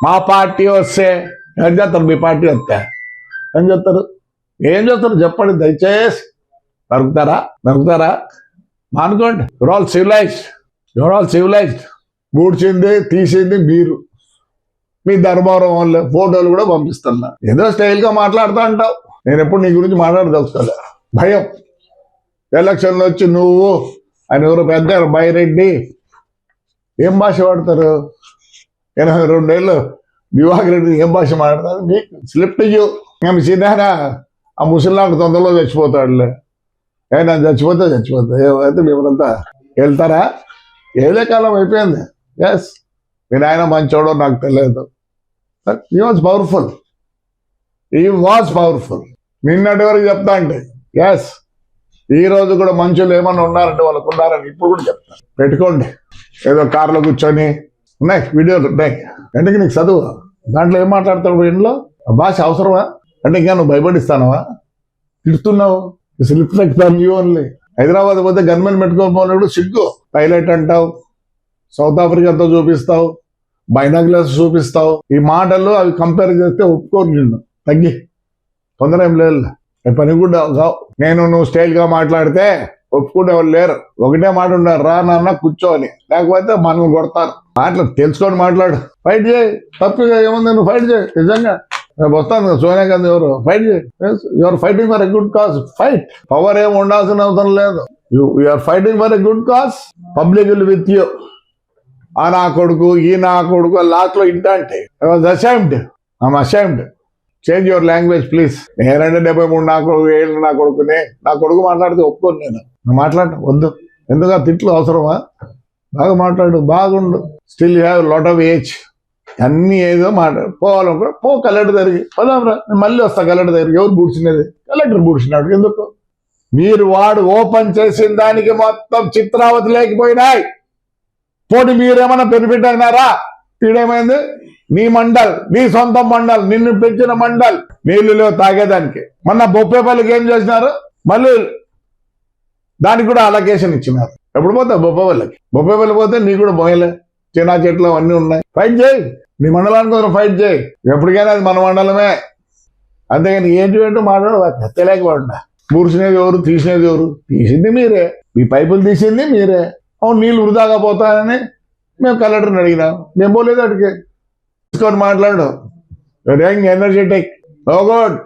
మా పార్టీ వస్తే ఏం చేస్తారు? మీ పార్టీ వస్తే ఏం చేస్తారు? ఏం చేస్తారు చెప్పండి దయచేసి. నరుకుతారా? మానుకోండి. Your all civilised. మూడ్చింది తీసింది మీరు. మీ ధర్మవరం వాళ్ళు ఫోటోలు కూడా పంపిస్తున్నా. ఏదో స్టైల్గా మాట్లాడుతూ అంటావు. నేను ఎప్పుడు నీ గురించి మాట్లాడదలుచుకోలే. భయం. ఎలక్షన్లో వచ్చి నువ్వు ఆయన ఎవరు పెద్ద బైరెడ్డి ఏం భాష వాడతారు? 82 ఏళ్ళు దివాకర్ రెడ్డి ఏం భాష మాట్లాడతారు? మీకు స్లిప్ ఇయ్యు. మేము సిద్ధానా ఆ ముసలినాడు తొందరలో చచ్చిపోతాడులే. నా చచ్చిపోతే అయితే మేమంతా వెళ్తారా? ఏదే కాలం అయిపోయింది. ఎస్, మీ నాయన మంచోడో నాకు తెలియదు. He was powerful. నిన్నటి వరకు చెప్తా అంటే ఎస్, ఈ రోజు కూడా మనుషులు ఏమన్నా ఉన్నారంటే వాళ్ళకు ఉన్నారని ఇప్పుడు కూడా చెప్తాను. పెట్టుకోండి. ఏదో కార్లో కూర్చొని ఉన్నాయి వీడియోలు ఉన్నాయి. ఎందుకు నీకు చదువు? దాంట్లో ఏం మాట్లాడతావు? ఇంట్లో ఆ భాష అవసరమా? అంటే ఇంకా నువ్వు భయపడిస్తానవా? తిడుతున్నావు. Slip like from you only. Hyderabad పోతే గన్మెన్ పెట్టుకోకపోయినప్పుడు సిగ్గు. పైలట్ అంటావు, సౌత్ ఆఫ్రికాతో చూపిస్తావు, బైనాక్యులర్స్ చూపిస్తావు. ఈ మాటలు అవి కంపేర్ చేస్తే ఒప్పుకోరు. నిన్ను తగ్గి తొందర ఏం లేదు. పని కూడా కావు. నువ్వు స్టైల్గా మాట్లాడితే ఒప్పుకుంటే వాళ్ళు లేరు. ఒకటే మాట ఉన్నారు, రా నాన్న కూర్చోని, లేకపోతే మనల్ని కొడతారు. తెలుసుకొని మాట్లాడు. ఫైట్ చేయి. తప్పుగా ఏముంది? నువ్వు ఫైట్ చేయి. నిజంగా రేపు వస్తాను సోనియా గాంధీ ఎవరు ఫైట్ చేయి. Your fighting for a good cause. Fight. Power ఏం ఉండాల్సిన అవసరం లేదు. You're fighting for a good cause. Public will with you. ఆ నా కొడుకు, ఈ నా కొడుకు లాస్ట్ లో ఇంటంటే ashamed. Change your language please. 73 ఏళ్ళు నా కొడుకునే. నా కొడుకు మాట్లాడితే ఒప్పుకోను నేను. మాట్లాడ వద్దు. ఎందుకు ఆ తిట్లు అవసరమా? బాగా మాట్లాడు, బాగుండు. Still you have lot of age. అన్ని ఏదో మాట్లాడు. పోవాలనుకో పో. కలెక్టర్ దగ్గరికి పోదాంరా. మళ్ళీ వస్తా కలెక్టర్ దగ్గరికి. ఎవరు బూడ్చినది? కలెక్టర్ బూడ్చినాడు. ఎందుకు? మీరు వాడు ఓపెన్ చేసిన దానికి మొత్తం చిత్రావతి లేకపోయినాయి. పోటీ మీరేమన్నా బెనిఫిట్ అయినారా? ఈడేమైంది? నీ మండల్, నీ సొంత మండల్, నిన్ను పెంచిన మండల్ నీళ్లు లేవు తాగేదానికి. మొన్న బొప్పేపల్లికి ఏం చేసినారు? మళ్ళీ దానికి కూడా అలొకేషన్ ఇచ్చినారు. ఎప్పుడు పోతావు బొప్పేపల్లికి? బొప్పేపల్లి పోతే నీ కూడా పోయలే. చిన్న చెట్లు అన్నీ ఉన్నాయి. ఫైట్ చేయి. నీ మండలానికి కొంచెం ఫైట్ చేయి. ఎప్పటికైనా అది మన మండలమే. అంతేగాని ఏంటో మాట్లాడు. తెలియకపోకుండా బూర్చినది ఎవరు? తీసినది ఎవరు? తీసింది మీరే. మీ పైపులు తీసింది మీరే. అవును, నీళ్ళు వృధాగా పోతాయని మేము కలెక్టర్ని అడిగినాం. మేము పోలేదు అడిగే. తీసుకొని మాట్లాడు. ఎనర్జెటిక్. ఓ గుడ్.